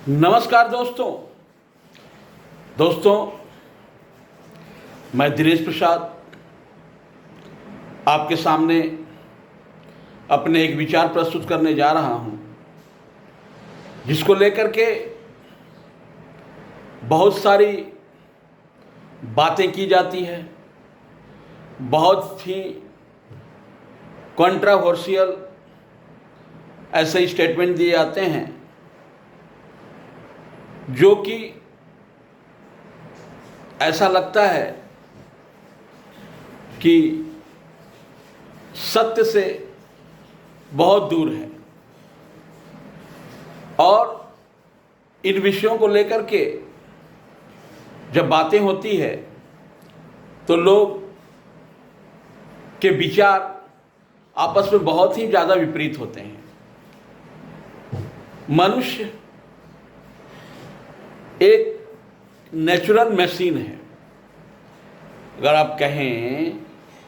नमस्कार दोस्तों, मैं दिनेश प्रसाद आपके सामने अपने एक विचार प्रस्तुत करने जा रहा हूं, जिसको लेकर के बहुत सारी बातें की जाती है, बहुत ही कंट्रोवर्शियल ऐसे स्टेटमेंट दिए जाते हैं जो कि ऐसा लगता है कि सत्य से बहुत दूर है। और इन विषयों को लेकर के जब बातें होती है तो लोग के विचार आपस में बहुत ही ज़्यादा विपरीत होते हैं। मनुष्य एक नेचुरल मशीन है। अगर आप कहें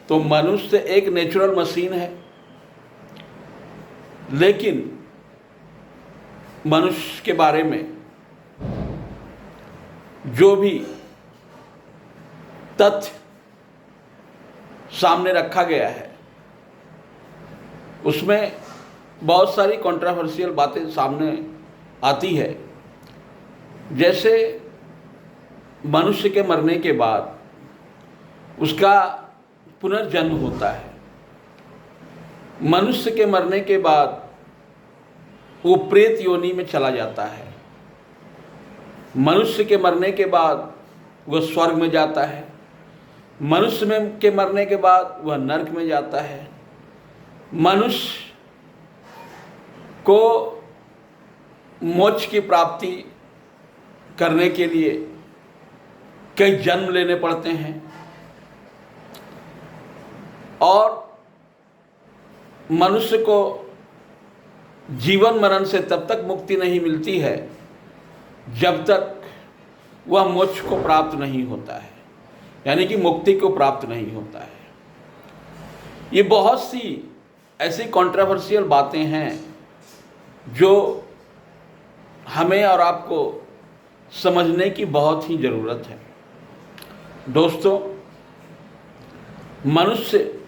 तो मनुष्य एक नेचुरल मशीन है, लेकिन मनुष्य के बारे में जो भी तथ्य सामने रखा गया है उसमें बहुत सारी कंट्रोवर्शियल बातें सामने आती है। जैसे मनुष्य के मरने के बाद उसका पुनर्जन्म होता है। मनुष्य के मरने के बाद वो प्रेत योनि में चला जाता है। मनुष्य के मरने के बाद वह स्वर्ग में जाता है। मनुष्य के मरने के बाद वह नरक में जाता है। मनुष्य को मोक्ष की प्राप्ति करने के लिए कई जन्म लेने पड़ते हैं और मनुष्य को जीवन मरण से तब तक मुक्ति नहीं मिलती है जब तक वह मोक्ष को प्राप्त नहीं होता है, यानी कि मुक्ति को प्राप्त नहीं होता है। ये बहुत सी ऐसी कंट्रोवर्शियल बातें हैं जो हमें और आपको समझने की बहुत ही ज़रूरत है। दोस्तों, मनुष्य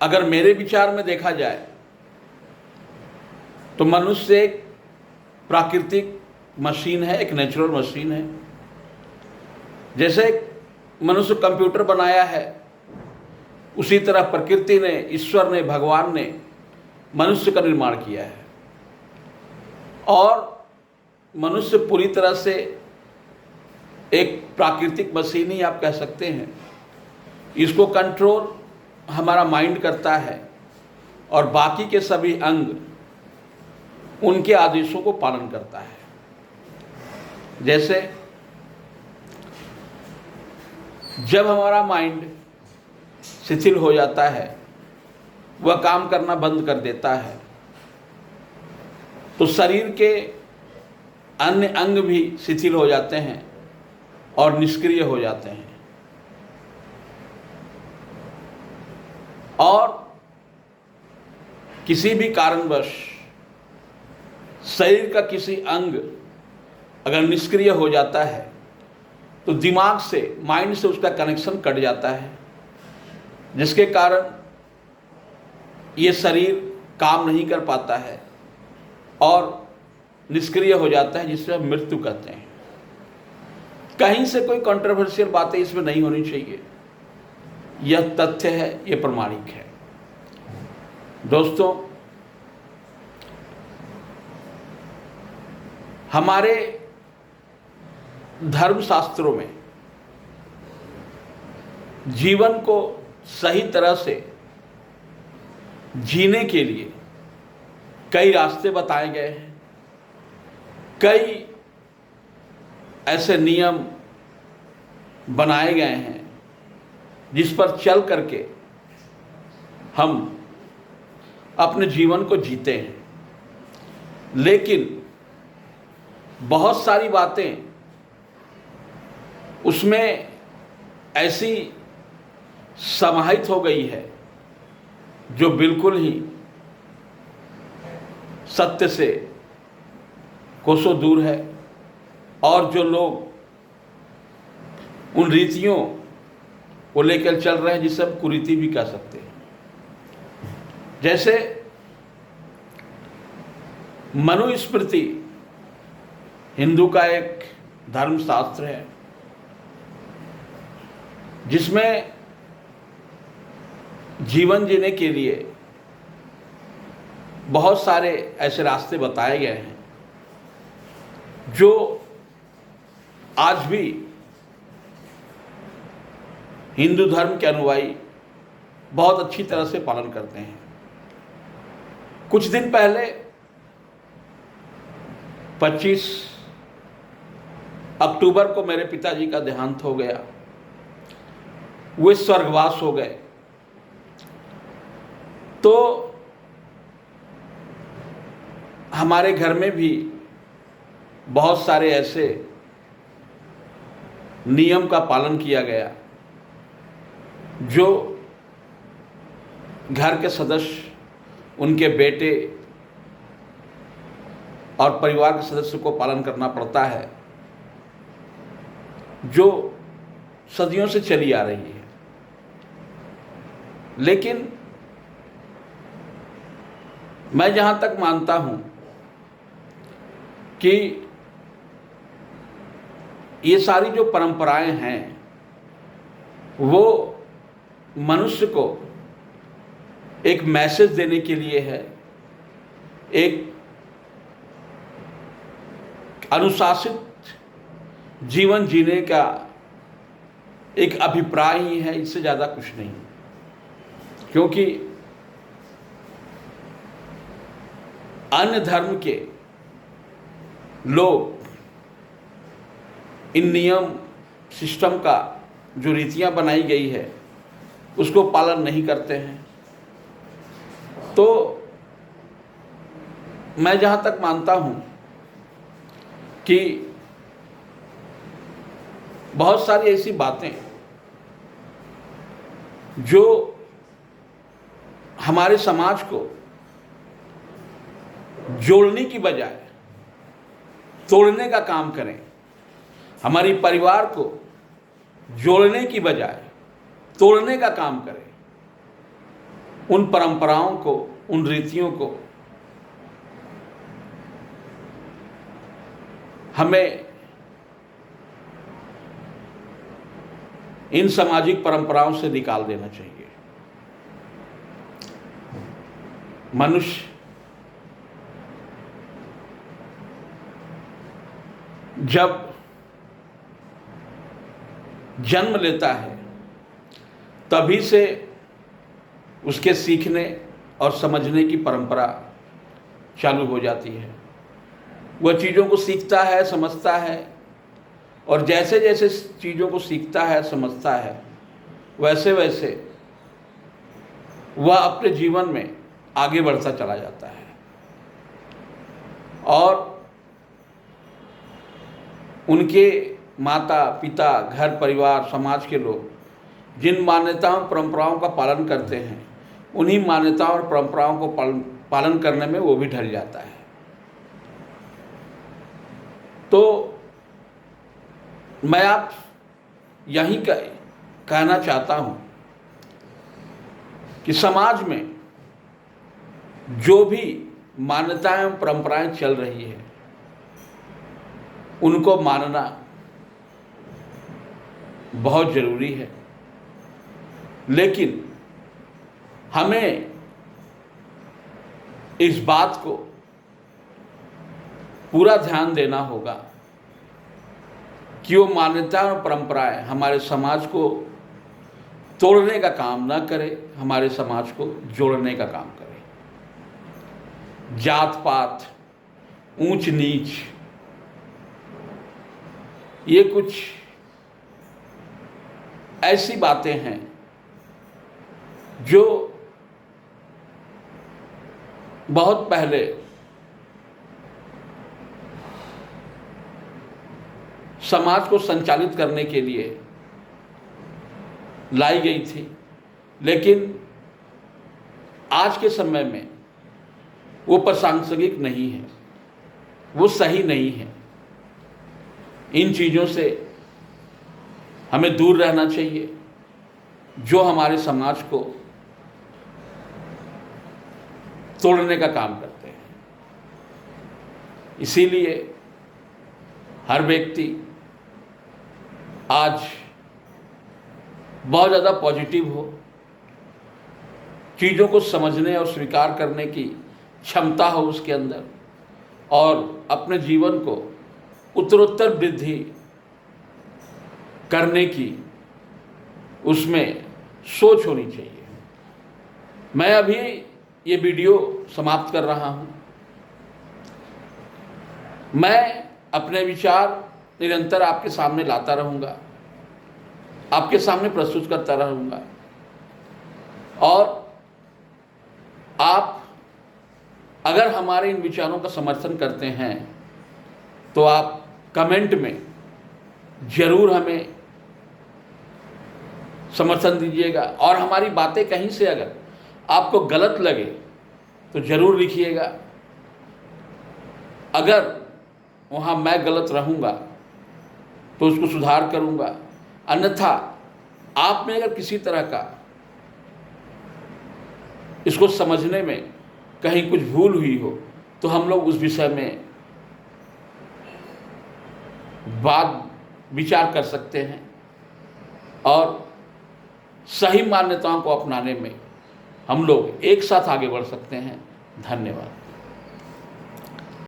अगर मेरे विचार में देखा जाए तो मनुष्य एक प्राकृतिक मशीन है, एक नेचुरल मशीन है। जैसे मनुष्य कंप्यूटर बनाया है, उसी तरह प्रकृति ने, ईश्वर ने, भगवान ने मनुष्य का निर्माण किया है और मनुष्य पूरी तरह से एक प्राकृतिक मशीन ही आप कह सकते हैं। इसको कंट्रोल हमारा माइंड करता है और बाकी के सभी अंग उनके आदेशों को पालन करता है। जैसे जब हमारा माइंड शिथिल हो जाता है, वह काम करना बंद कर देता है, तो शरीर के अन्य अंग भी शिथिल हो जाते हैं और निष्क्रिय हो जाते हैं। और किसी भी कारणवश शरीर का किसी अंग अगर निष्क्रिय हो जाता है तो दिमाग से, माइंड से उसका कनेक्शन कट जाता है, जिसके कारण ये शरीर काम नहीं कर पाता है और निष्क्रिय हो जाता है, जिससे हम मृत्यु कहते हैं। कहीं से कोई कंट्रोवर्शियल बातें इसमें नहीं होनी चाहिए। यह तथ्य है, यह प्रमाणिक है। दोस्तों, हमारे धर्मशास्त्रों में जीवन को सही तरह से जीने के लिए कई रास्ते बताए गए हैं। कई ऐसे नियम बनाए गए हैं जिस पर चल करके हम अपने जीवन को जीते हैं। लेकिन बहुत सारी बातें उसमें ऐसी समाहित हो गई है जो बिल्कुल ही सत्य से कोसों दूर है। और जो लोग उन रीतियों को लेकर चल रहे हैं जिसे हम कुरीति भी कह सकते हैं। जैसे मनुस्मृति हिंदू का एक धर्मशास्त्र है जिसमें जीवन जीने के लिए बहुत सारे ऐसे रास्ते बताए गए हैं जो आज भी हिंदू धर्म के अनुयायी बहुत अच्छी तरह से पालन करते हैं। कुछ दिन पहले 25 अक्टूबर को मेरे पिताजी का देहांत हो गया, वे स्वर्गवास हो गए। तो हमारे घर में भी बहुत सारे ऐसे नियम का पालन किया गया जो घर के सदस्य, उनके बेटे और परिवार के सदस्य को पालन करना पड़ता है, जो सदियों से चली आ रही है। लेकिन मैं जहाँ तक मानता हूँ कि ये सारी जो परंपराएं हैं वो मनुष्य को एक मैसेज देने के लिए है, एक अनुशासित जीवन जीने का एक अभिप्राय ही है, इससे ज़्यादा कुछ नहीं। क्योंकि अन्य धर्म के लोग इन नियम सिस्टम का जो रीतियां बनाई गई है उसको पालन नहीं करते हैं। तो मैं जहाँ तक मानता हूँ कि बहुत सारी ऐसी बातें जो हमारे समाज को जोड़ने की बजाय तोड़ने का काम करें, हमारी परिवार को जोड़ने की बजाय तोड़ने का काम करें, उन परंपराओं को, उन रीतियों को हमें इन सामाजिक परंपराओं से निकाल देना चाहिए। मनुष्य जब जन्म लेता है तभी से उसके सीखने और समझने की परंपरा चालू हो जाती है। वह चीज़ों को सीखता है, समझता है, और जैसे जैसे चीज़ों को सीखता है, समझता है, वैसे वैसे वह अपने जीवन में आगे बढ़ता चला जाता है। और उनके माता पिता, घर परिवार, समाज के लोग जिन मान्यताओं परंपराओं का पालन करते हैं, उन्हीं मान्यताओं और परंपराओं को पालन करने में वो भी ढल जाता है। तो मैं आप यही कहना चाहता हूँ कि समाज में जो भी मान्यताएं और परंपराएं चल रही है उनको मानना बहुत ज़रूरी है। लेकिन हमें इस बात को पूरा ध्यान देना होगा कि वो मान्यताएं और परंपराएं हमारे समाज को तोड़ने का काम ना करे, हमारे समाज को जोड़ने का काम करे। जात पात, ऊंच नीच, ये कुछ ऐसी बातें हैं जो बहुत पहले समाज को संचालित करने के लिए लाई गई थी, लेकिन आज के समय में वो प्रासंगिक नहीं है, वो सही नहीं है। इन चीज़ों से हमें दूर रहना चाहिए जो हमारे समाज को तोड़ने का काम करते हैं। इसीलिए हर व्यक्ति आज बहुत ज़्यादा पॉजिटिव हो, चीज़ों को समझने और स्वीकार करने की क्षमता हो उसके अंदर, और अपने जीवन को उत्तरोत्तर वृद्धि करने की उसमें सोच होनी चाहिए। मैं अभी ये वीडियो समाप्त कर रहा हूँ। मैं अपने विचार निरंतर आपके सामने लाता रहूँगा, आपके सामने प्रस्तुत करता रहूँगा, और आप अगर हमारे इन विचारों का समर्थन करते हैं तो आप कमेंट में ज़रूर हमें समर्थन दीजिएगा, और हमारी बातें कहीं से अगर आपको गलत लगे तो ज़रूर लिखिएगा। अगर वहाँ मैं गलत रहूँगा तो उसको सुधार करूँगा, अन्यथा आप में अगर किसी तरह का इसको समझने में कहीं कुछ भूल हुई हो तो हम लोग उस विषय में बात विचार कर सकते हैं और सही मान्यताओं को अपनाने में हम लोग एक साथ आगे बढ़ सकते हैं। धन्यवाद।